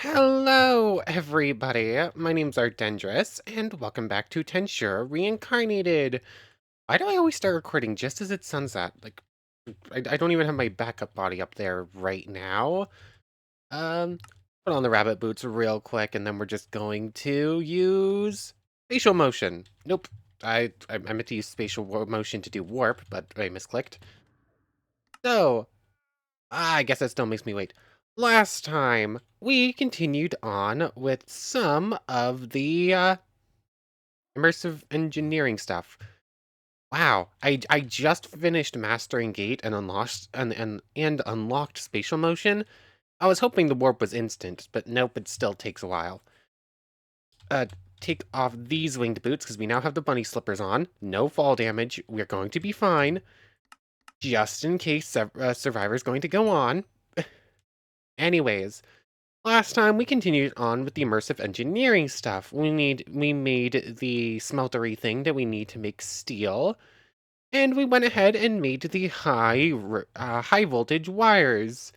Hello, everybody. My name's Ardendris, and welcome back to Tensura Reincarnated. Why do I always start recording just as it's sunset? Like, I don't even have my backup body up there right now. Um, put on the rabbit boots real quick, and then we're just going to use spatial motion. Nope. I meant to use motion to do warp, but I misclicked. So, I guess that still makes me wait. Last time, we continued on with some of the immersive engineering stuff. Wow, I just finished mastering gate and unlocked spatial motion. I was hoping the warp was instant, but nope, it still takes a while. Uh, take off these winged boots because we now have the bunny slippers on. No fall damage. We're going to be fine. Just in case Survivor's going to go on. Anyways, last time we continued on with the immersive engineering stuff. We made the smeltery thing that we need to make steel, and we went ahead and made the high voltage wires,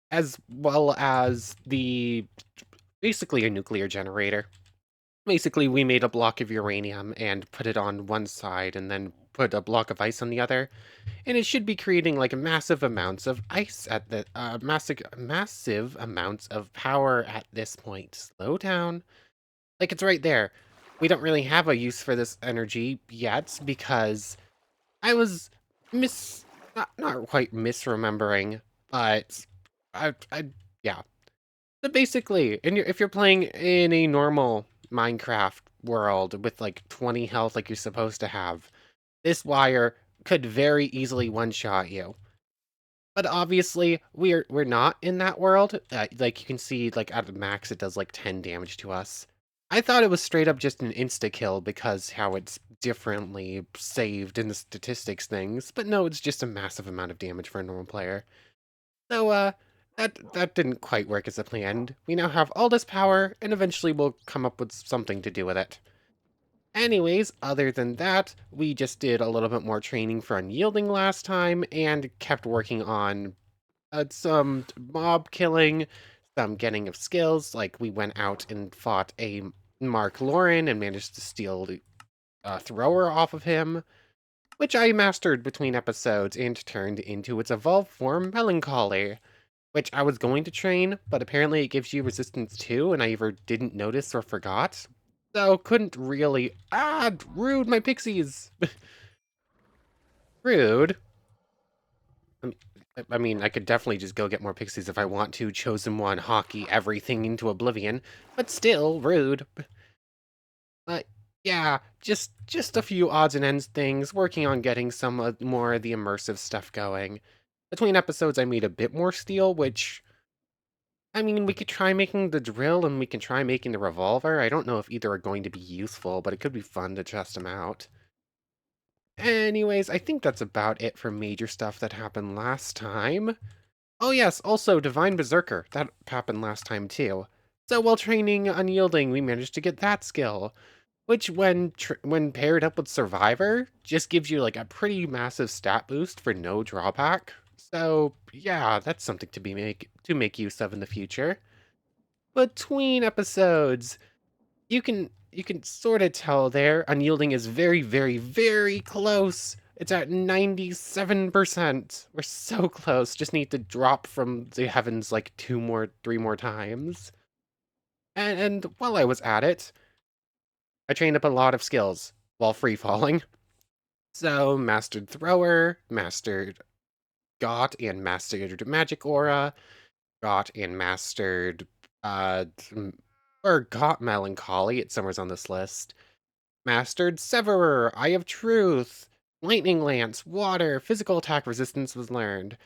as well as the basically a nuclear generator. Basically, we made a block of uranium and put it on one side, and then put a block of ice on the other, and it should be creating like massive amounts of ice at the massive amounts of power at this point. Slow down. Like it's right there. We don't really have a use for this energy yet because I was mis not quite misremembering, but I yeah. But basically, if you're playing in a normal Minecraft world with like 20 health like you're supposed to have, this wire could very easily one-shot you. But obviously, we're not in that world. Like you can see, like at max, it does like 10 damage to us. I thought it was straight up just an insta-kill because how it's differently saved in the statistics things, but no, it's just a massive amount of damage for a normal player. So, that didn't quite work as a planned. We now have all this power, and eventually we'll come up with something to do with it. Anyways, other than that, we just did a little bit more training for unyielding last time, and kept working on some mob killing, some getting of skills, like we went out and fought a Mark Lauren and managed to steal the thrower off of him, which I mastered between episodes and turned into its evolved form Melancholy, which I was going to train, but apparently it gives you resistance too, and I either didn't notice or forgot. So couldn't really... Rude, my pixies! Rude. I I mean, I could definitely just go get more pixies if I want to. Chosen one, hockey, everything into oblivion. But still, rude. But yeah, just a few odds and ends things, working on getting some more of the immersive stuff going. Between episodes, I made a bit more steel, which... I mean, we could try making the drill and we can try making the revolver. I don't know if either are going to be useful, but it could be fun to test them out. Anyways, I think that's about it for major stuff that happened last time. Oh yes, also Divine Berserker. That happened last time too. So while training Unyielding, we managed to get that skill, which when paired up with Survivor, just gives you like a pretty massive stat boost for no drawback. So yeah, that's something to make use of in the future. Between episodes, you can sort of tell there Unyielding is very, very, very close. It's at 97%. We're so close. Just need to drop from the heavens like three more times. And while I was at it, I trained up a lot of skills while free falling. So mastered Thrower, mastered Got, and mastered Magic Aura, got and mastered or got Melancholy. It's somewhere on this list. Mastered Severer, Eye of Truth, Lightning Lance, Water, Physical Attack Resistance was learned.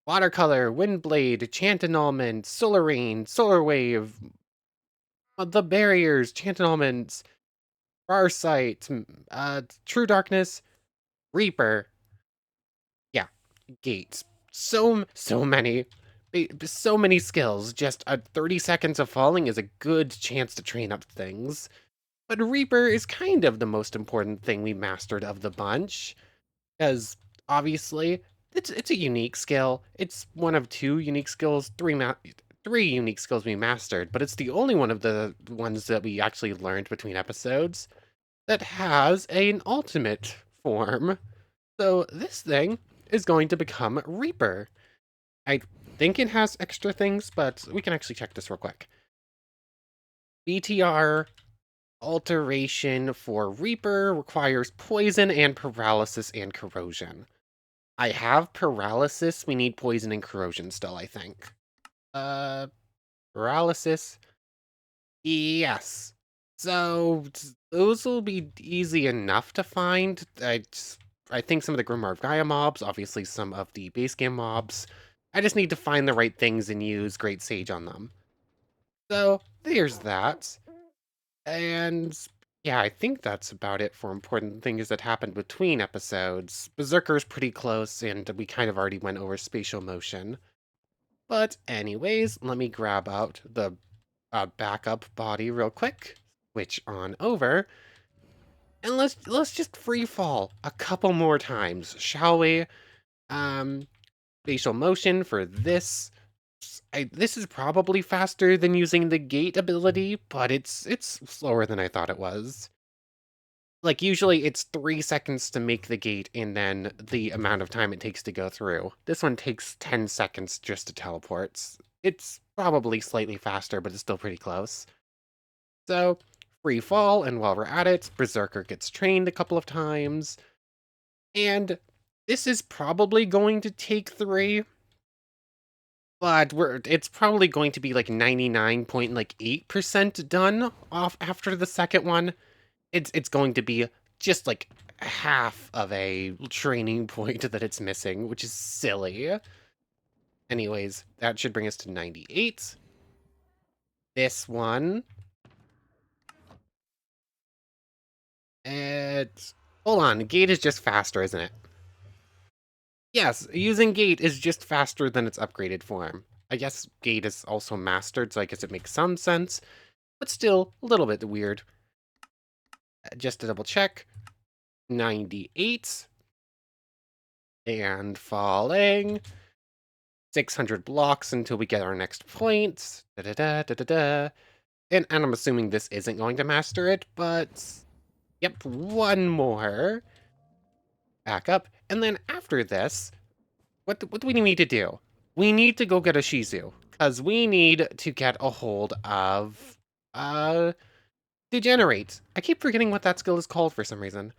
Watercolor, Windblade, Chant Annulment, Solar Rain, Solar Wave, The Barriers, Chant Annulments, Farsight, True Darkness, Reaper. Yeah, Gates. So many. So many skills. Just 30 seconds of falling is a good chance to train up things. But Reaper is kind of the most important thing we mastered of the bunch, because obviously it's a unique skill. It's one of two unique skills, 3 unique skills we mastered, but it's the only one of the ones that we actually learned between episodes that has an ultimate form. So this thing is going to become Reaper. I think it has extra things, but we can actually check this real quick. BTR alteration for Reaper requires poison and paralysis and corrosion. I have paralysis. We need poison and corrosion still, I think. Uh, Paralysis. Yes. So those will be easy enough to find. I think some of the Grimoire of Gaia mobs, obviously some of the base game mobs. I just need to find the right things and use Great Sage on them. So there's that. And yeah, I think that's about it for important things that happened between episodes. Berserker's pretty close, and we kind of already went over spatial motion. But anyways, let me grab out the backup body real quick, switch on over, and let's just free fall a couple more times, shall we? Um, Spatial motion for this. This is probably faster than using the gate ability, but it's slower than I thought it was. Like, usually it's 3 seconds to make the gate and then the amount of time it takes to go through. This one takes 10 seconds just to teleport. It's probably slightly faster, but it's still pretty close. So, free fall, and while we're at it, Berserker gets trained a couple of times. And this is probably going to take 3, but it's probably going to be like 99.8% done off after the second one. It's going to be just like half of a training point that it's missing, which is silly. Anyways, that should bring us to 98. This one. It's... Hold on, Gate is just faster, isn't it? Yes, using Gate is just faster than its upgraded form. I guess Gate is also mastered, so I guess it makes some sense, but still a little bit weird. Just to double check, 98. And falling. 600 blocks until we get our next point. Da-da-da-da-da-da. And I'm assuming this isn't going to master it, but... Yep, one more. Back up. And then after this, what do we need to do? We need to go get a Shizu. Because we need to get a hold of... Degenerate. I keep forgetting what that skill is called for some reason.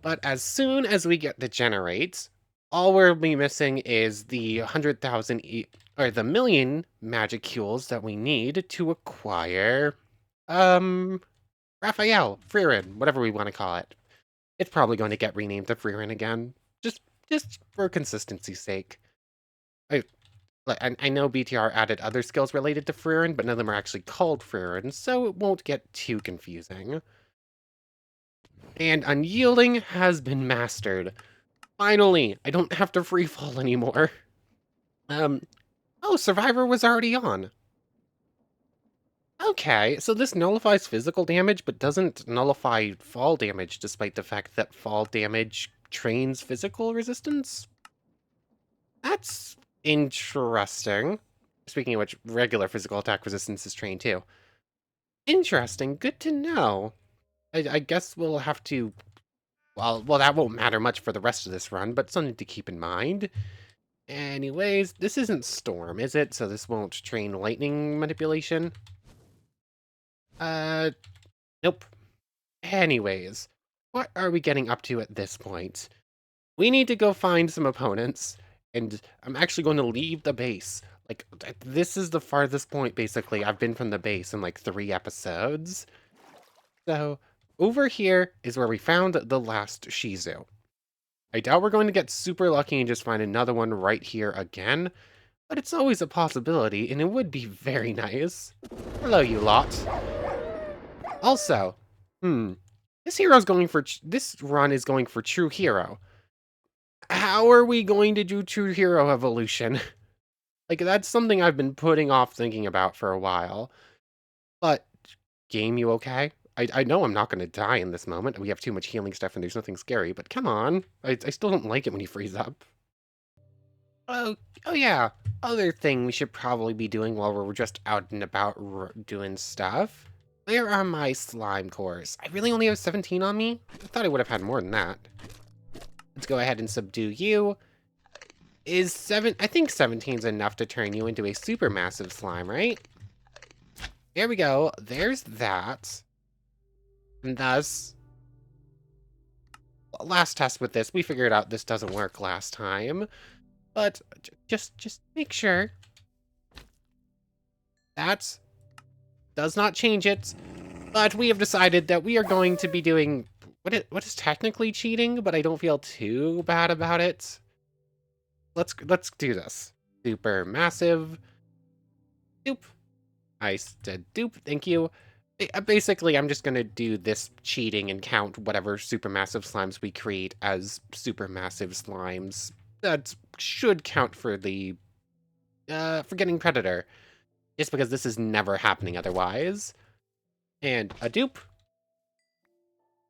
But as soon as we get Degenerate, all we'll be missing is the 100,000 or the million magicules that we need to acquire, Raphael, Frieren, whatever we want to call it. It's probably going to get renamed to Frieren again, just for consistency's sake. I know BTR added other skills related to Frieren, but none of them are actually called Frieren, so it won't get too confusing. And Unyielding has been mastered. Finally, I don't have to free fall anymore. Oh, Survivor was already on. Okay, so this nullifies physical damage, but doesn't nullify fall damage, despite the fact that fall damage trains physical resistance? That's interesting. Speaking of which, regular physical attack resistance is trained too. Interesting, good to know. I guess we'll have to... well, that won't matter much for the rest of this run, but something to keep in mind. Anyways, this isn't Storm, is it? So this won't train lightning manipulation? Nope. Anyways, what are we getting up to at this point? We need to go find some opponents, and I'm actually going to leave the base. Like, this is the farthest point, basically, I've been from the base in, like, 3 episodes. So, over here is where we found the last Shizu. I doubt we're going to get super lucky and just find another one right here again, but it's always a possibility, and it would be very nice. Hello, you lot. Also, this run is going for True Hero. How are we going to do True Hero evolution? Like, that's something I've been putting off thinking about for a while. But, game, you okay? I know I'm not going to die in this moment. We have too much healing stuff and there's nothing scary, but come on. I still don't like it when you freeze up. Oh, oh yeah. Other thing we should probably be doing while we're just out and about doing stuff. Where are my slime cores? I really only have 17 on me? I thought I would have had more than that. Let's go ahead and subdue you. I think 17 is enough to turn you into a supermassive slime, right? There we go. There's that. And thus, last test with this, we figured out this doesn't work last time. But just make sure that does not change it. But we have decided that we are going to be doing what is technically cheating, but I don't feel too bad about it. Let's do this. Super massive. Dupe. I said dupe. Thank you. Basically, I'm just gonna do this cheating and count whatever supermassive slimes we create as supermassive slimes. That should count for the forgetting predator, just because this is never happening otherwise. And a dupe.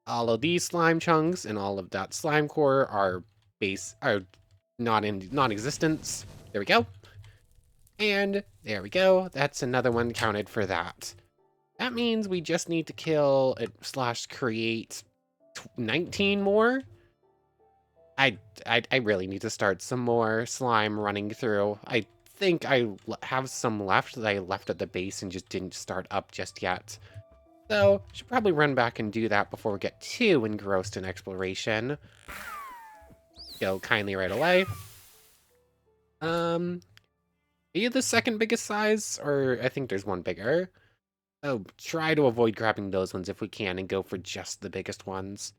All of these slime chunks and all of that slime core are not in non-existence. There we go. And there we go. That's another one counted for that. That means we just need to kill it / create 19 more. I really need to start some more slime running through. I think I have some left that I left at the base and just didn't start up just yet. So, should probably run back and do that before we get too engrossed in exploration. Go kindly right away. Are you the second biggest size? Or I think there's one bigger. Oh, try to avoid grabbing those ones if we can and go for just the biggest ones.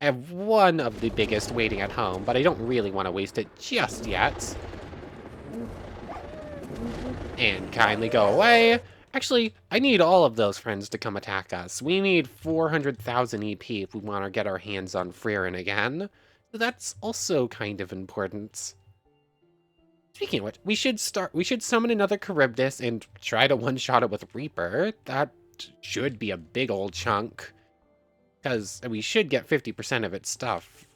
I have one of the biggest waiting at home, but I don't really want to waste it just yet. And kindly go away. Actually, I need all of those friends to come attack us. We need 400,000 EP if we want to get our hands on Freerin again. So that's also kind of important. Speaking of which, we should summon another Charybdis and try to one-shot it with Reaper. That should be a big old chunk. Because we should get 50% of its stuff,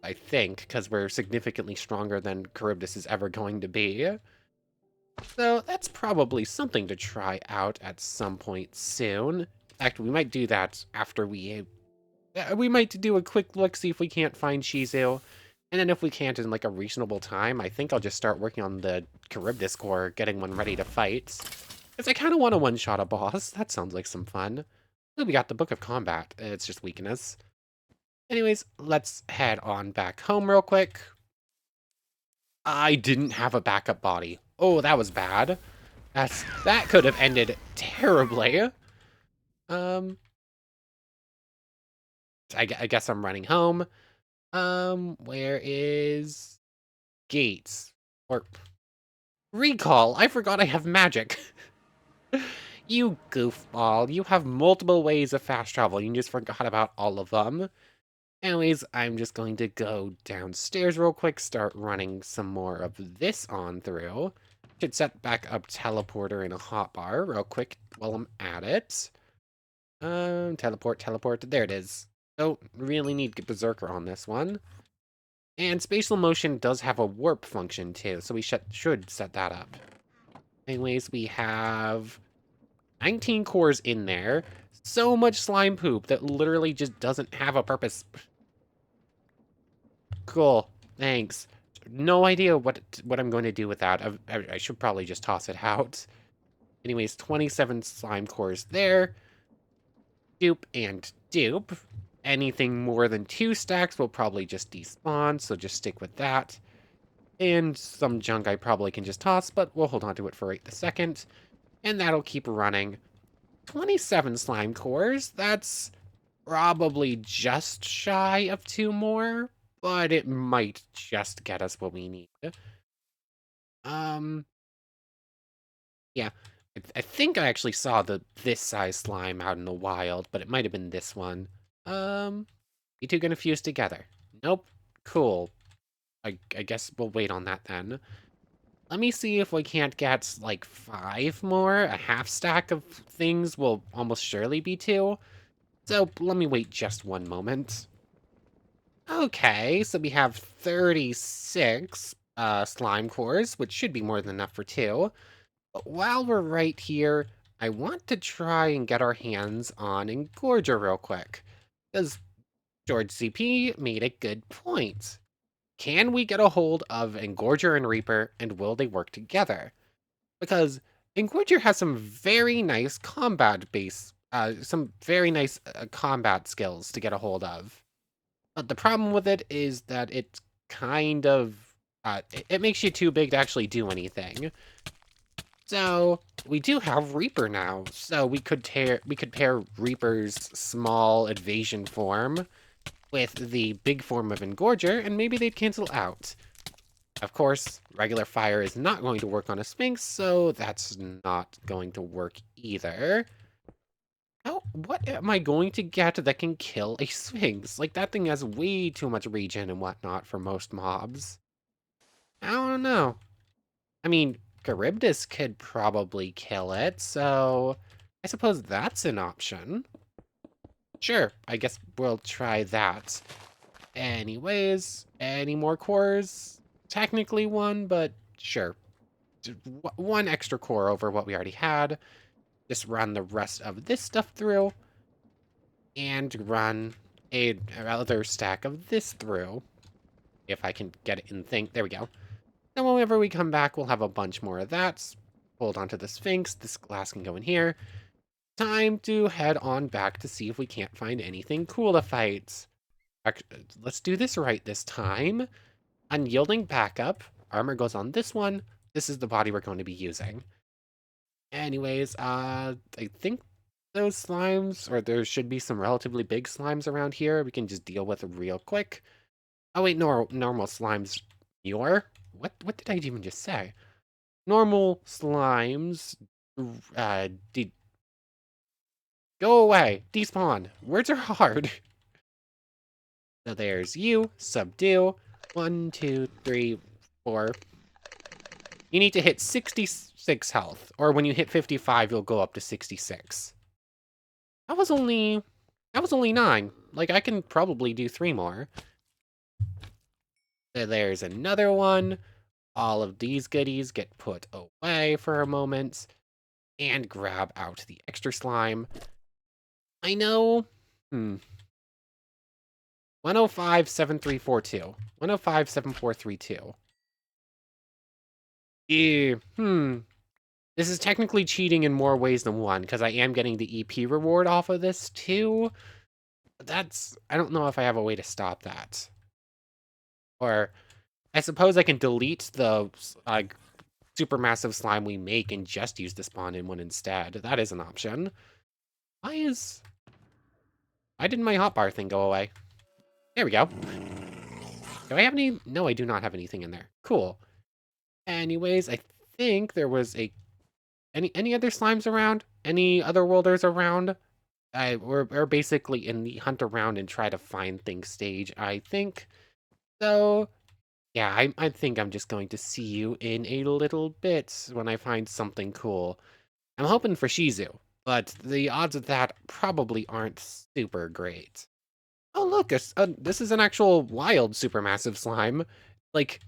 I think, because we're significantly stronger than Charybdis is ever going to be. So that's probably something to try out at some point soon. In fact, we might do that after we might do a quick look, see if we can't find Shizu. And then if we can't in like a reasonable time, I think I'll just start working on the Charybdis core, getting one ready to fight. Because I kind of want to one-shot a boss. That sounds like some fun. Ooh, we got the Book of Combat. It's just weakness. Anyways, let's head on back home real quick. I didn't have a backup body. Oh, that was bad. That could have ended terribly. I guess I'm running home. Where is Gates? Or Recall? I forgot I have magic. You goofball. You have multiple ways of fast travel. You just forgot about all of them. Anyways, I'm just going to go downstairs real quick, start running some more of this on through. Should set back up teleporter in a hotbar real quick while I'm at it. Teleport. There it is. Don't really need to get Berserker on this one. And spatial motion does have a warp function too, so we should set that up. Anyways, we have 19 cores in there. So much slime poop that literally just doesn't have a purpose. Cool. Thanks. No idea what I'm going to do with that. I should probably just toss it out. Anyways, 27 slime cores there. Dupe and dupe. Anything more than 2 stacks will probably just despawn, so just stick with that. And some junk I probably can just toss, but we'll hold on to it for right the second. And that'll keep running. 27 slime cores. That's probably just shy of 2 more, but it might just get us what we need. Yeah. I think I actually saw this size slime out in the wild, but it might have been this one. You two gonna fuse together? Nope. Cool. I guess we'll wait on that then. Let me see if we can't get like 5 more. A half stack of things will almost surely be 2. So let me wait just one moment. Okay, so we have 36. slime cores, which should be more than enough for two. But while we're right here, I want to try and get our hands on Engorger real quick. Because George CP made a good point. Can we get a hold of Engorger and Reaper, and will they work together? Because Engorger has some very nice combat skills to get a hold of. But the problem with it is that it kind of, it makes you too big to actually do anything. So we do have Reaper now, so we could pair Reaper's small evasion form with the big form of Engorger, and maybe they'd cancel out. Of course, regular fire is not going to work on a Sphinx, so that's not going to work either. Oh, what am I going to get that can kill a Sphinx? Like, that thing has way too much regen and whatnot for most mobs. I don't know. I mean, Charybdis could probably kill it, so I suppose that's an option. Sure, I guess we'll try that. Anyways, any more cores? Technically one, but sure. One extra core over what we already had. Just run the rest of this stuff through. And run another stack of this through. If I can get it in thing. There we go. Then whenever we come back, we'll have a bunch more of that. Hold on to the Sphinx. This glass can go in here. Time to head on back to see if we can't find anything cool to fight. Let's do this right this time. Unyielding backup. Armor goes on this one. This is the body we're going to be using. Anyways, I think those slimes, or there should be some relatively big slimes around here we can just deal with real quick. Oh wait, no, normal slimes. What did I even just say? Normal slimes, go away, despawn. Words are hard. So there's you, subdue. 1, 2, 3, 4. You need to hit 66 health, or when you hit 55, you'll go up to 66. That was only 9. Like, I can probably do 3 more. There's another one. All of these goodies get put away for a moment. And grab out the extra slime. I know. 1057342. 1057432. This is technically cheating in more ways than one, because I am getting the EP reward off of this too. But I don't know if I have a way to stop that. Or, I suppose I can delete the supermassive slime we make and just use the spawn-in one instead. That is an option. Why didn't my hotbar thing go away? There we go. Do I have any? No, I do not have anything in there. Cool. Anyways, I think there was any other slimes around? Any other worlders around? We're basically in the hunt around and try to find things stage, I think. So, yeah, I think I'm just going to see you in a little bit when I find something cool. I'm hoping for Shizu, but the odds of that probably aren't super great. Oh, look, this is an actual wild supermassive slime. Like,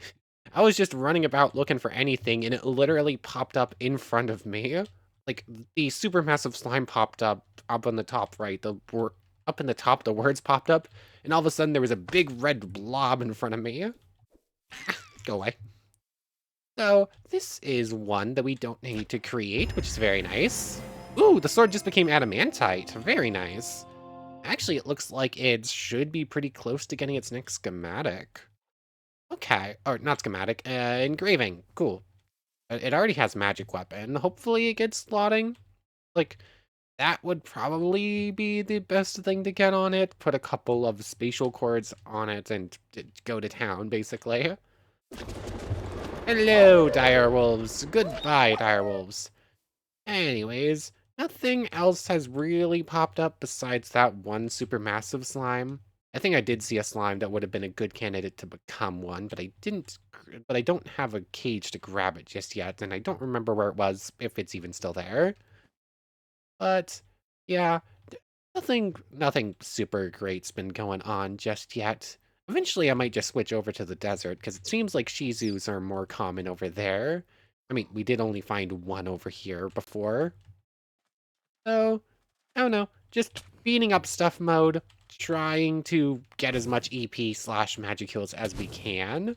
I was just running about looking for anything, and it literally popped up in front of me. Like, the supermassive slime popped up on the top right. Up in the top, the words popped up, and all of a sudden there was a big red blob in front of me. Go away. So, this is one that we don't need to create, which is very nice. Ooh, the sword just became adamantite. Very nice. Actually, it looks like it should be pretty close to getting its next schematic. Okay, or not schematic, engraving. Cool. It already has magic weapon. Hopefully it gets slotting. Like, that would probably be the best thing to get on it. Put a couple of spatial cords on it and go to town, basically. Hello, direwolves. Goodbye, direwolves. Anyways, nothing else has really popped up besides that one supermassive slime. I think I did see a slime that would have been a good candidate to become one, but I didn't. But I don't have a cage to grab it just yet, and I don't remember where it was, if it's even still there. But yeah, nothing super great's been going on just yet. Eventually, I might just switch over to the desert, because it seems like Shizus are more common over there. I mean, we did only find one over here before. So, I don't know. Just beating up stuff mode, trying to get as much EP slash magic heals as we can.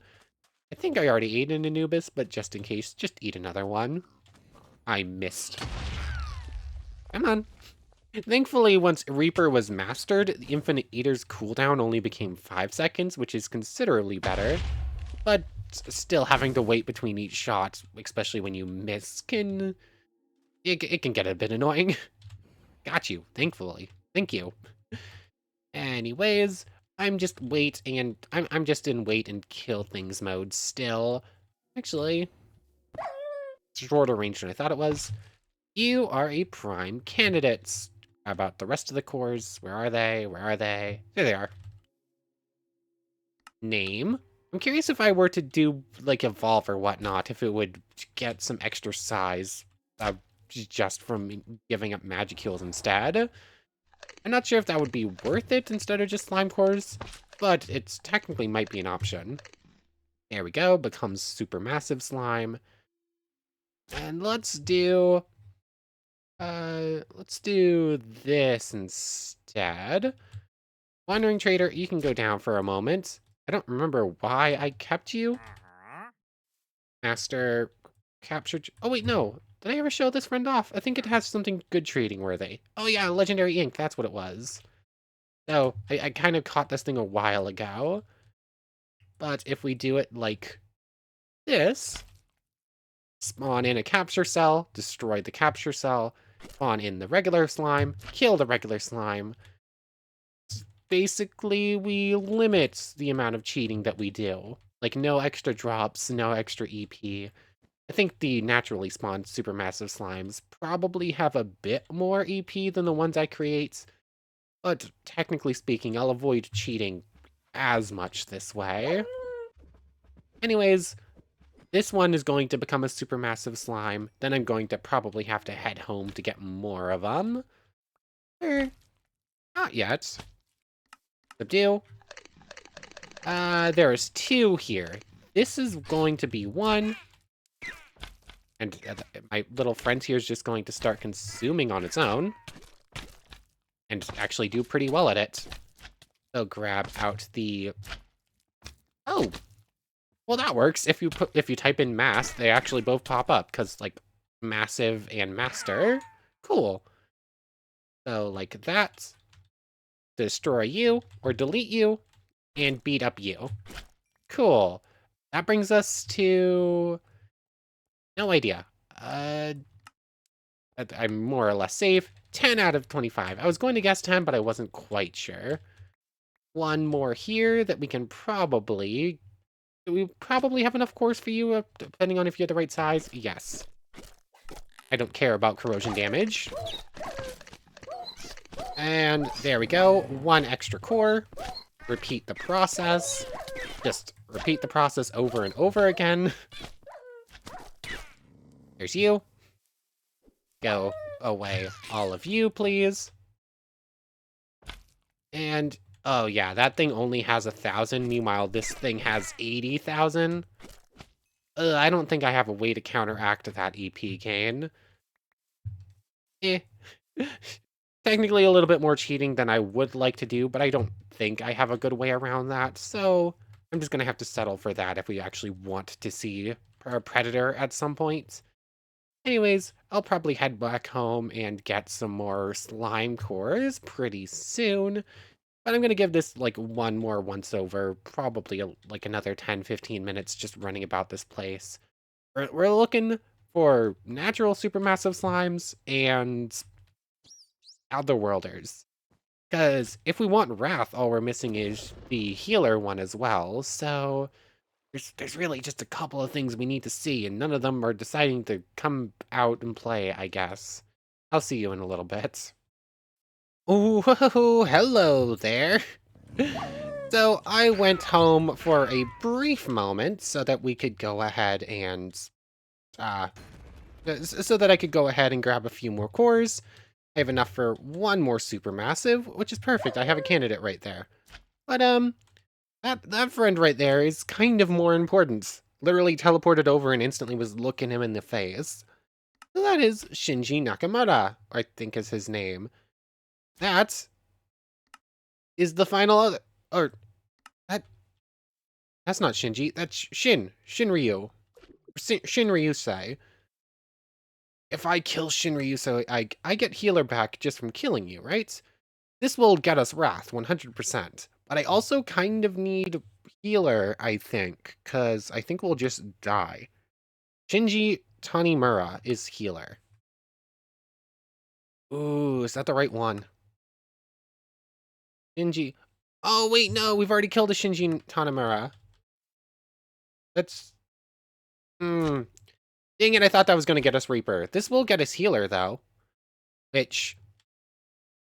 I think I already ate an Anubis, but just in case, just eat another one. I missed. Come on. Thankfully, once Reaper was mastered, the Infinite Eater's cooldown only became 5 seconds, which is considerably better. But still having to wait between each shot, especially when you miss, it can get a bit annoying. Got you, thankfully. Thank you. Anyways, I'm just I'm just in wait and kill things mode still. Actually, shorter range than I thought it was. You are a prime candidate. How about the rest of the cores? Where are they? Where are they? There they are. Name. I'm curious if I were to do, like, evolve or whatnot, if it would get some extra size just from giving up magic heals instead. I'm not sure if that would be worth it instead of just slime cores, but it technically might be an option. There we go, becomes supermassive slime. And let's do this instead. Wandering Trader, you can go down for a moment. I don't remember why I kept you. Master captured. Oh wait, no. Did I ever show this friend off? I think it has something good trading worthy. Oh yeah, Legendary Ink, that's what it was. So, I kind of caught this thing a while ago. But if we do it like this, spawn in a capture cell, destroy the capture cell, spawn in the regular slime, kill the regular slime. Basically, we limit the amount of cheating that we do. Like, no extra drops, no extra EP. I think the naturally spawned supermassive slimes probably have a bit more EP than the ones I create, but technically speaking, I'll avoid cheating as much this way. Anyways, this one is going to become a supermassive slime, then I'm going to probably have to head home to get more of them. Not yet. Subdue. There is 2 here. This is going to be 1. And my little friend here is just going to start consuming on its own. And actually do pretty well at it. So grab out the... Oh! Well, that works. If you type in mass, they actually both pop up, because, like, massive and master. Cool. So, like that. Destroy you, or delete you, and beat up you. Cool. That brings us to... No idea. I'm more or less safe. 10 out of 25. I was going to guess 10, but I wasn't quite sure. One more here that we can probably... Do we probably have enough cores for you, depending on if you're the right size? Yes. I don't care about corrosion damage. And there we go. 1 extra core. Repeat the process. Just repeat the process over and over again. There's you. Go away, all of you, please. And, oh yeah, that thing only has 1,000. Meanwhile, this thing has 80,000. I don't think I have a way to counteract that EP gain. Technically a little bit more cheating than I would like to do, but I don't think I have a good way around that, so I'm just gonna have to settle for that if we actually want to see a Predator at some point. Anyways, I'll probably head back home and get some more slime cores pretty soon, but I'm gonna give this like one more once over, probably like another 10-15 minutes just running about this place. We're looking for natural supermassive slimes and otherworlders. Because if we want Wrath, all we're missing is the healer one as well, so there's really just a couple of things we need to see, and none of them are deciding to come out and play, I guess. I'll see you in a little bit. Oh, hello there. So I went home for a brief moment so that we could go ahead and, so that I could go ahead and grab a few more cores. I have enough for 1 more supermassive, which is perfect. I have a candidate right there. But, That friend right there is kind of more important. Literally teleported over and instantly was looking him in the face. So that is Shinji Nakamura, I think is his name. That is the final other, or that that's not Shinji, that's Shinryu. Shinryusei. If I kill Shinryusei, I get healer back just from killing you, right? This will get us Wrath, 100%. But I also kind of need healer, I think, because I think we'll just die. Shinji Tanimura is healer. Ooh, is that the right one? Shinji. Oh, wait, no, we've already killed a Shinji Tanimura. That's... Hmm. Dang it, I thought that was going to get us Reaper. This will get us healer, though. Which,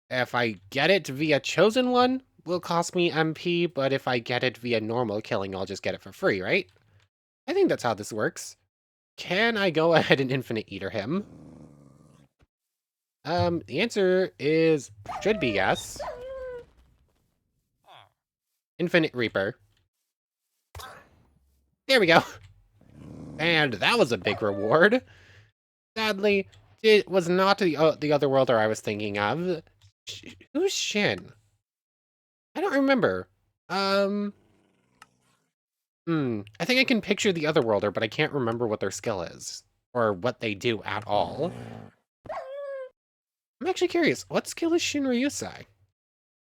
if I get it via Chosen One, will cost me MP, but if I get it via normal killing, I'll just get it for free, right? I think that's how this works. Can I go ahead and Infinite Eater him? The answer should be yes. Infinite Reaper. There we go. And that was a big reward. Sadly, it was not the other worlder I was thinking of. Who's Shin? I don't remember. I think I can picture the other worlder, but I can't remember what their skill is. Or what they do at all. I'm actually curious, what skill is Shinryusei?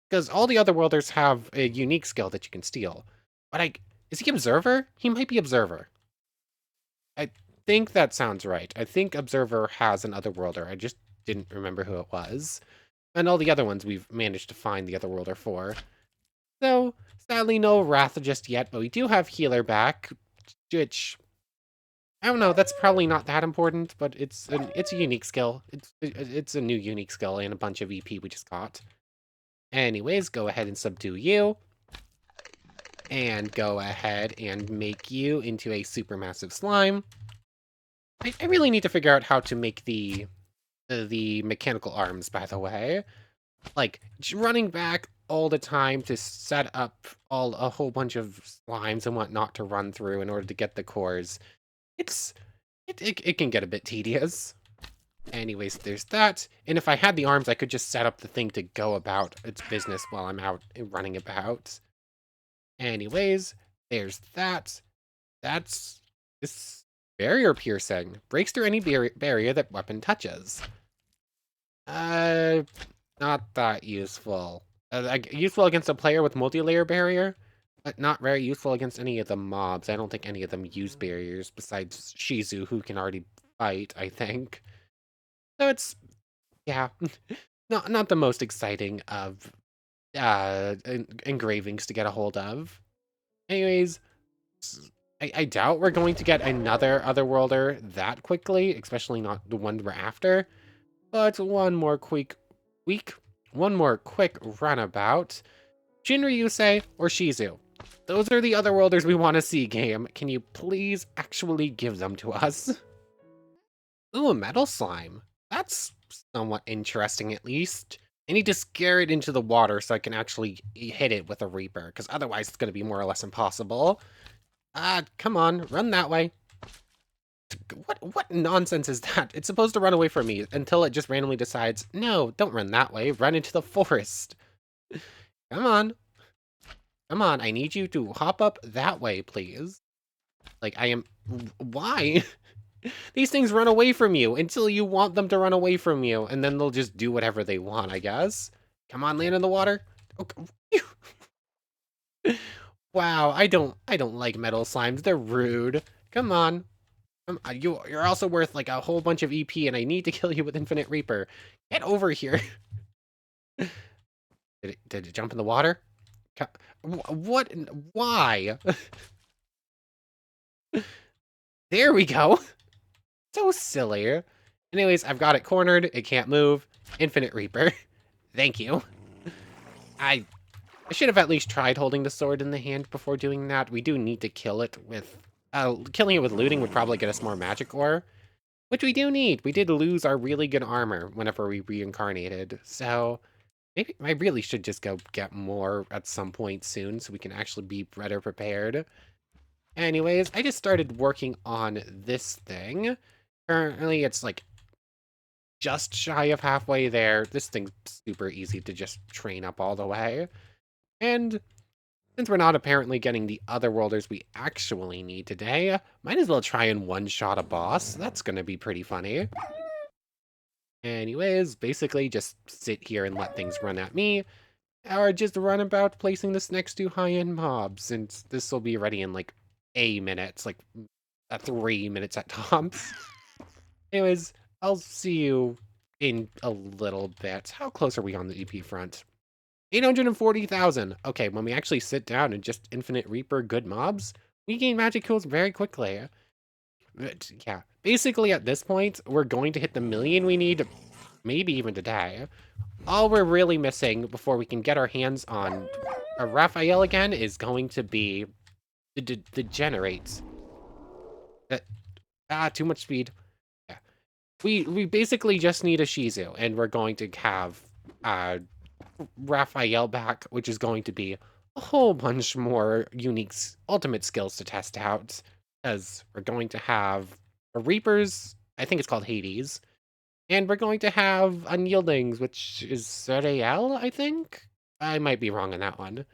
Because all the other worlders have a unique skill that you can steal. But is he Observer? He might be Observer. I think that sounds right. I think Observer has an otherworlder. I just didn't remember who it was. And all the other ones we've managed to find the otherworlder for. So, sadly no Wrath just yet, but we do have Healer back, which... I don't know, that's probably not that important, but it's a unique skill. It's a new unique skill and a bunch of EP we just got. Anyways, go ahead and subdue you. And go ahead and make you into a supermassive slime. I really need to figure out how to make the mechanical arms, by the way. Like, running back all the time to set up a whole bunch of slimes and whatnot to run through in order to get the cores. It can get a bit tedious. Anyways, there's that. And if I had the arms, I could just set up the thing to go about its business while I'm out and running about. Anyways, there's that. That's this barrier piercing. Breaks through any barrier that weapon touches. Not that useful. Useful against a player with multi-layer barrier, but not very useful against any of the mobs. I don't think any of them use barriers besides Shizu, who can already fight, I think. So it's, yeah, not the most exciting of engravings to get a hold of. Anyways, I doubt we're going to get another otherworlder that quickly, especially not the one we're after. But one more quick runabout. Shinryusei or Shizu. Those are the otherworlders we want to see, game. Can you please actually give them to us? Ooh, a metal slime. That's somewhat interesting, at least. I need to scare it into the water so I can actually hit it with a Reaper, because otherwise it's going to be more or less impossible. Come on, run that way. What nonsense is that? It's supposed to run away from me until it just randomly decides, no, don't run that way, run into the forest. Come on. Come on, I need you to hop up that way, please. Like, why? These things run away from you until you want them to run away from you, and then they'll just do whatever they want, I guess. Come on, land in the water. Okay. Wow, I don't like metal slimes. They're rude. Come on. You're also worth like a whole bunch of EP, and I need to kill you with Infinite Reaper. Get over here. Did it jump in the water? What? Why? There we go. So silly. Anyways, I've got it cornered. It can't move. Infinite Reaper. Thank you. I should have at least tried holding the sword in the hand before doing that. We do need to kill it with... killing it with looting would probably get us more magic ore, which we do need. We did lose our really good armor whenever we reincarnated, so Maybe I really should just go get more at some point soon so we can actually be better prepared. Anyways, I just started working on this thing. Currently, it's like just shy of halfway there. This thing's super easy to just train up all the way. And since we're not apparently getting the otherworlders we actually need today, might as well try and one-shot a boss. That's gonna be pretty funny. Anyways, basically just sit here and let things run at me, or just run about placing this next to high-end mobs, and this will be ready in like a minute, like 3 minutes at tops. Anyways, I'll see you in a little bit. How close are we on the EP front? 840,000. Okay, when we actually sit down and just infinite reaper good mobs, we gain magic kills very quickly. But yeah, basically at this point, we're going to hit the million we need, maybe even today. All we're really missing before we can get our hands on a Raphael again is going to be the generates. Too much speed. Yeah. We basically just need a Shizu, and we're going to have uh Raphael back, which is going to be a whole bunch more unique ultimate skills to test out, as we're going to have a Reapers, I think it's called Hades, and we're going to have Unyieldings, which is Zerael, I think? I might be wrong on that one.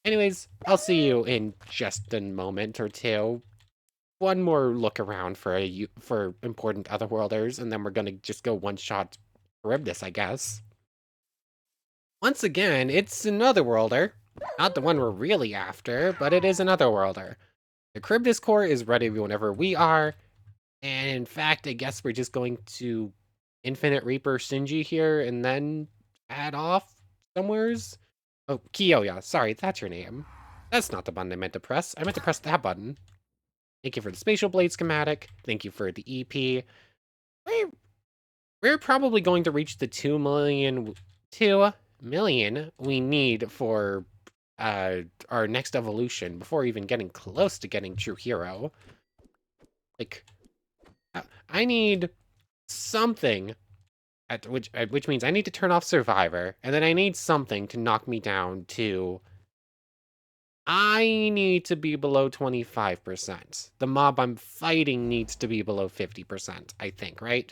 Anyways, I'll see you in just a moment or two. One more look around for important otherworlders, and then we're gonna just go one-shot Charybdis, I guess. Once again, it's another worlder. Not the one we're really after, but it is another worlder. The Charybdis core is ready whenever we are, and in fact, I guess we're just going to Infinite Reaper Shinji here and then add off somewheres. Oh, Kiyoya, sorry, that's your name. That's not the button I meant to press. I meant to press that button. Thank you for the Spatial Blade schematic. Thank you for the EP. We're, we're probably going to reach the 2 million we need for our next evolution before even getting close to getting true hero. Like, I need something which means I need to turn off survivor, and then I need something to knock me down to. I need to be below 25%. The mob I'm fighting needs to be below 50%, I think, right?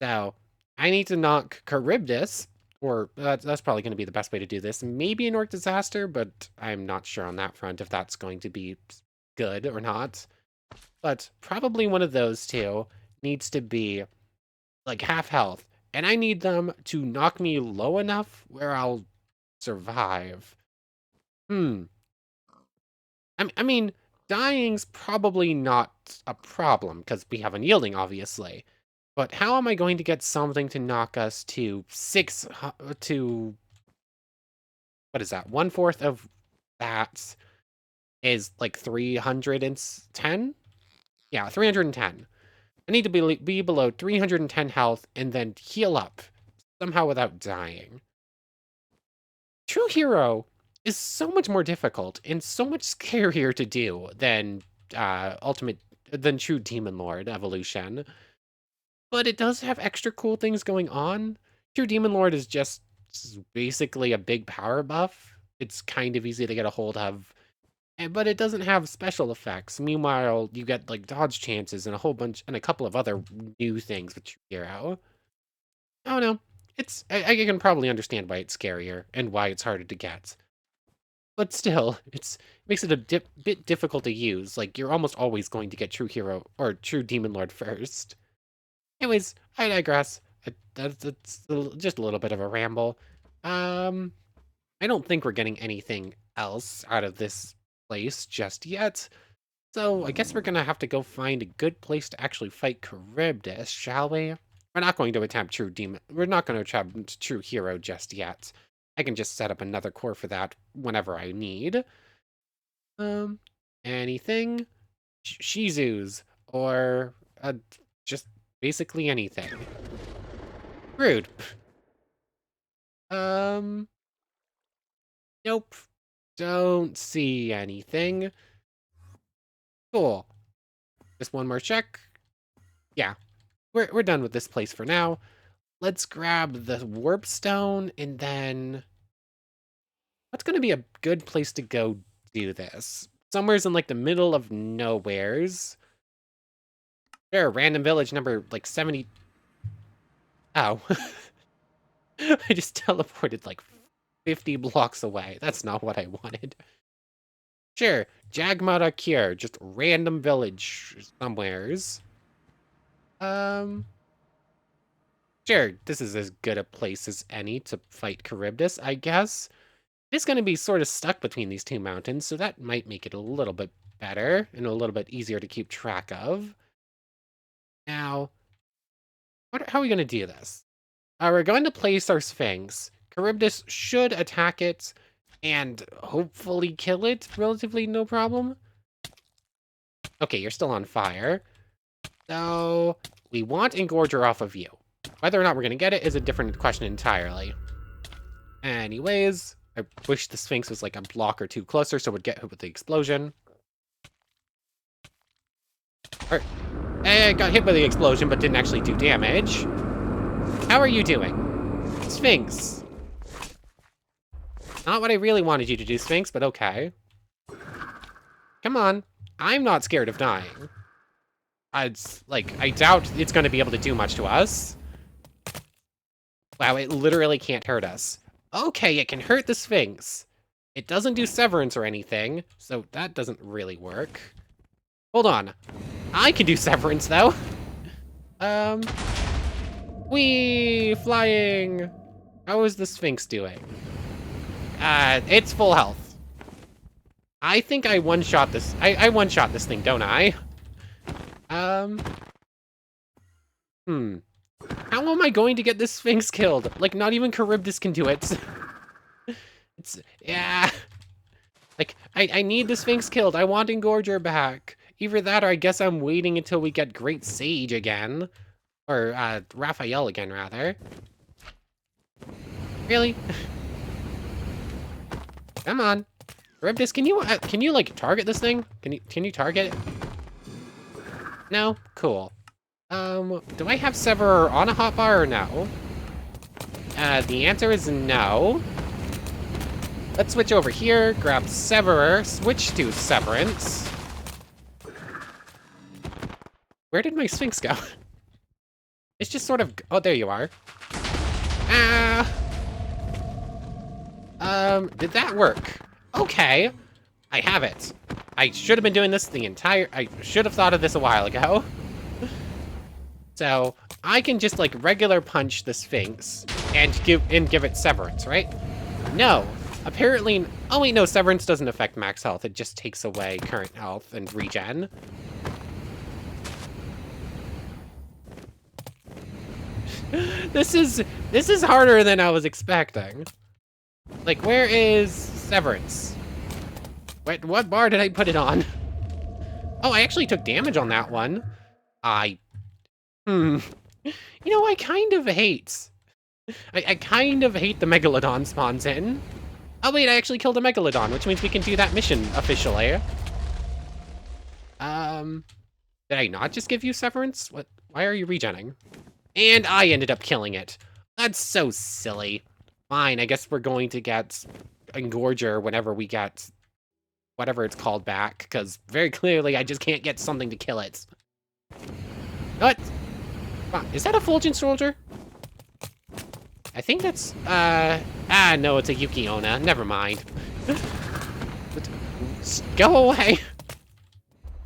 So I need to knock Charybdis, or that's probably going to be the best way to do this. Maybe an Orc Disaster, but I'm not sure on that front if that's going to be good or not. But probably one of those two needs to be like half health. And I need them to knock me low enough where I'll survive. I mean, dying's probably not a problem because we have unyielding, obviously. But how am I going to get something to knock us to to what is that? 1/4 of that is like 310? Yeah, 310. I need to be below 310 health and then heal up somehow without dying. True Hero is so much more difficult and so much scarier to do than True Demon Lord evolution. But it does have extra cool things going on. True Demon Lord is just basically a big power buff. It's kind of easy to get a hold of, but it doesn't have special effects. Meanwhile, you get like dodge chances and a couple of other new things with True Hero. I don't know. I can probably understand why it's scarier and why it's harder to get. But still, it makes it a bit difficult to use. Like, you're almost always going to get True Hero or True Demon Lord first. Anyways, I digress. That's just a little bit of a ramble. I don't think we're getting anything else out of this place just yet. So I guess we're gonna have to go find a good place to actually fight Charybdis, shall we? We're not going to attempt True Demon. We're not going to attempt True Hero just yet. I can just set up another core for that whenever I need. Um, anything? Shizus or just basically anything. Rude. Um, nope. Don't see anything. Cool. Just one more check. Yeah, we're done with this place for now. let's grab the warp stone, and then what's going to be a good place to go do this? Somewhere's in like the middle of nowheres. Sure, random village number like 70. Oh. I just teleported like 50 blocks away. That's not what I wanted. Sure, Jagmata Cure, just random village somewheres. Sure, this is as good a place as any to fight Charybdis, I guess. It's going to be sort of stuck between these two mountains, so that might make it a little bit better and a little bit easier to keep track of. Now, how are we going to do this? We're going to place our Sphinx. Charybdis should attack it and hopefully kill it relatively no problem. Okay, you're still on fire. So, we want Engorger off of you. Whether or not we're going to get it is a different question entirely. Anyways, I wish the Sphinx was like a block or two closer so it would get hit with the explosion. Alright. I got hit by the explosion but didn't actually do damage. How are you doing? Sphinx. Not what I really wanted you to do, Sphinx, but okay. Come on. I'm not scared of dying. I doubt it's going to be able to do much to us. Wow, it literally can't hurt us. Okay, it can hurt the Sphinx. It doesn't do severance or anything, so that doesn't really work. Hold on. I can do severance, though. Whee! Flying! How is the Sphinx doing? It's full health. I think I one-shot this. I one-shot this thing, don't I? How am I going to get this Sphinx killed? Like, not even Charybdis can do it. Yeah. Like, I need the Sphinx killed. I want Engorger back. Either that or I guess I'm waiting until we get Great Sage again. Or, Raphael again, rather. Really? Come on. Charybdis, can you, like, target this thing? Can you target it? No? Cool. Do I have Severer on a hotbar or no? The answer is no. Let's switch over here, grab Severer, switch to Severance. Where did my Sphinx go? It's just sort of... Oh, there you are. Did that work? Okay. I have it. I should have been doing this I should have thought of this a while ago. So, I can just, like, regular punch the Sphinx and give it Severance, right? No. Apparently... Oh, wait, no. Severance doesn't affect max health. It just takes away current health and regen. This is harder than I was expecting. Like, where is Severance? What bar did I put it on? Oh, I actually took damage on that one. You know, I kind of hate the Megalodon spawns in. Oh wait, I actually killed a Megalodon, which means we can do that mission officially. Did I not just give you Severance? What? Why are you regenning? And I ended up killing it. That's so silly. Fine, I guess we're going to get Engorger whenever we get whatever it's called back, because very clearly I just can't get something to kill it. What? Is that a Fulgent Soldier? I think that's, no, it's a Yuki-onna. Never mind. Go away.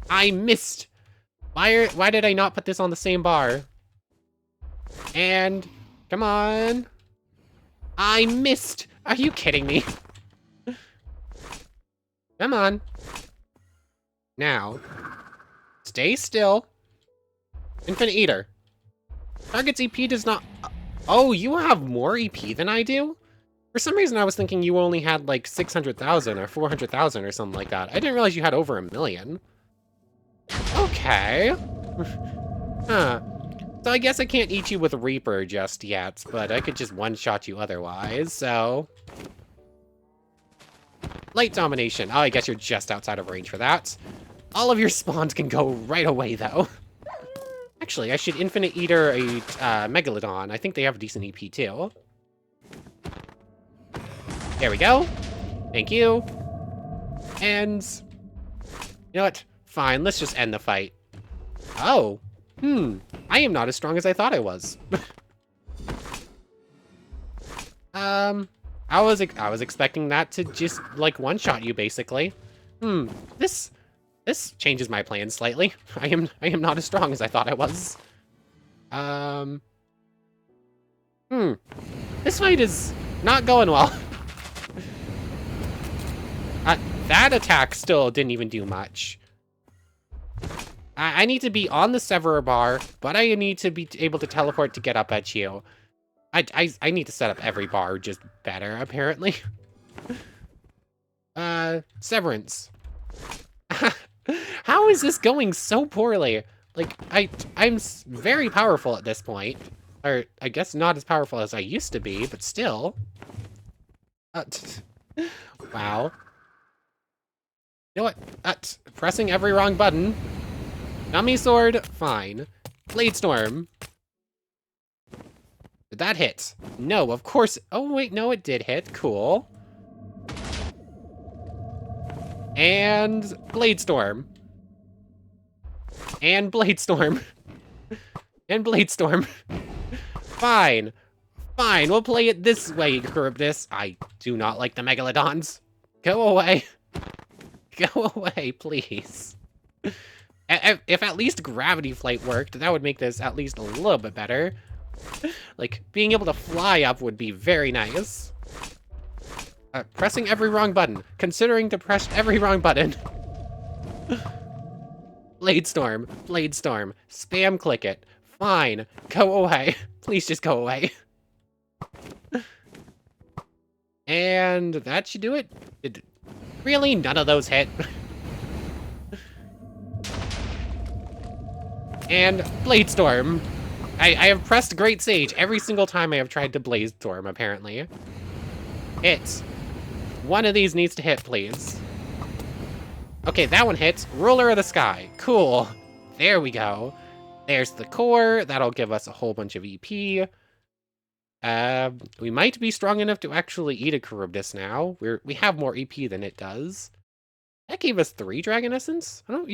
I missed. Why did I not put this on the same bar? And, come on. I missed. Are you kidding me? Come on. Now, stay still. Infinite Eater. Target's EP does not... Oh, you have more EP than I do? For some reason, I was thinking you only had like 600,000 or 400,000 or something like that. I didn't realize you had over 1 million. Okay. Huh. So I guess I can't eat you with Reaper just yet, but I could just one-shot you otherwise, so... Light Domination. Oh, I guess you're just outside of range for that. All of your spawns can go right away, though. Actually, I should Infinite Eater a Megalodon. I think they have decent EP too. There we go. Thank you. And you know what? Fine, let's just end the fight. Oh. I am not as strong as I thought I was. I was expecting that to just like one-shot you basically. This changes my plans slightly. I am not as strong as I thought I was. This fight is not going well. That attack still didn't even do much. I need to be on the Severer bar, but I need to be able to teleport to get up at you. I need to set up every bar just better, apparently. Severance. How is this going so poorly? Like, I'm very powerful at this point. Or, I guess not as powerful as I used to be, but still. Wow. You know what? Pressing every wrong button. Dummy sword, fine. Blade storm. Did that hit? No, of course. Oh, wait, no, it did hit. Cool. And Blade Storm. And Blade Storm. And Blade Storm. Fine. Fine, we'll play it this way, Charybdis. I do not like the Megalodons. Go away. Go away, please. If at least Gravity Flight worked, that would make this at least a little bit better. Like, being able to fly up would be very nice. Pressing every wrong button. Considering to press every wrong button. Blade Storm. Blade Storm. Spam click it. Fine. Go away. Please just go away. And that should do it. Really? None of those hit? And Blade Storm. I have pressed Great Sage every single time I have tried to Blade Storm, apparently. Hits. One of these needs to hit, please. Okay, that one hits. Ruler of the Sky. Cool. There we go. There's the core. That'll give us a whole bunch of EP. We might be strong enough to actually eat a Charybdis now. We have more EP than it does. That gave us 3 Dragon Essence? I don't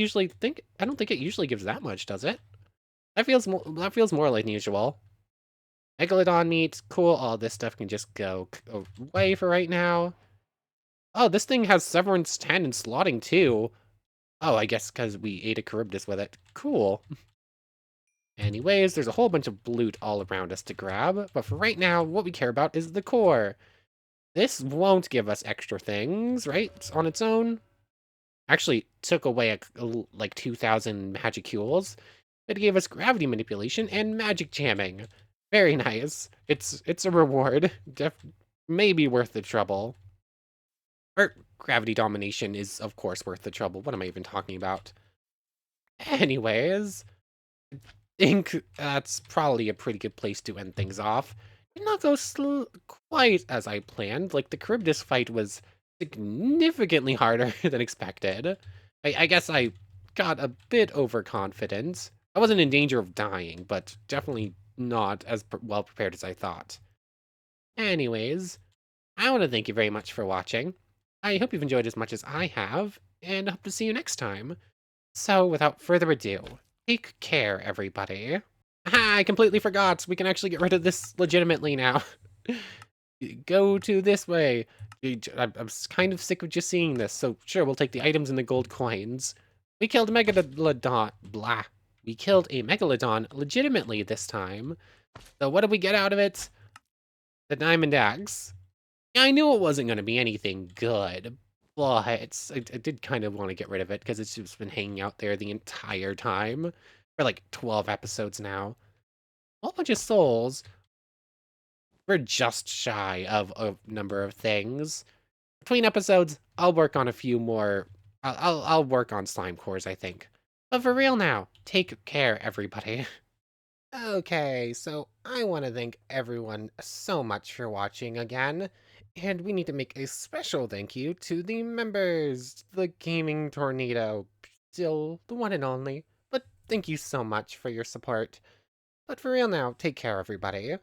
think it usually gives that much, does it? That feels more like usual. Megalodon meat, cool. All this stuff can just go away for right now. Oh, this thing has Severance 10 and slotting too. Oh, I guess because we ate a Charybdis with it. Cool. Anyways, there's a whole bunch of loot all around us to grab, but for right now, what we care about is the core. This won't give us extra things, right? On its own. Actually, took away like 2,000 magicules. It gave us gravity manipulation and magic jamming. Very nice. It's a reward. Maybe worth the trouble. Or gravity domination is, of course, worth the trouble. What am I even talking about? Anyways, I think that's probably a pretty good place to end things off. Did not go quite as I planned. Like, the Charybdis fight was significantly harder than expected. I guess I got a bit overconfident. I wasn't in danger of dying, but definitely not as well prepared as I thought. Anyways, I want to thank you very much for watching. I hope you've enjoyed as much as I have, and I hope to see you next time. So, without further ado, take care, everybody. Ah, I completely forgot. We can actually get rid of this legitimately now. Go to this way. I'm kind of sick of just seeing this, so sure, we'll take the items and the gold coins. We killed a Megalodon. Blah. We killed a Megalodon legitimately this time. So what did we get out of it? The Diamond Axe. Yeah, I knew it wasn't going to be anything good, but I did kind of want to get rid of it because it's just been hanging out there the entire time. For like 12 episodes now. A whole bunch of souls. We're just shy of a number of things. Between episodes, I'll work on a few more. I'll work on slime cores, I think. But for real now, take care, everybody. Okay, so I want to thank everyone so much for watching again. And we need to make a special thank you to the members. The Gaming Tornado, still the one and only. But Thank you so much for your support. But for real now, take care, everybody.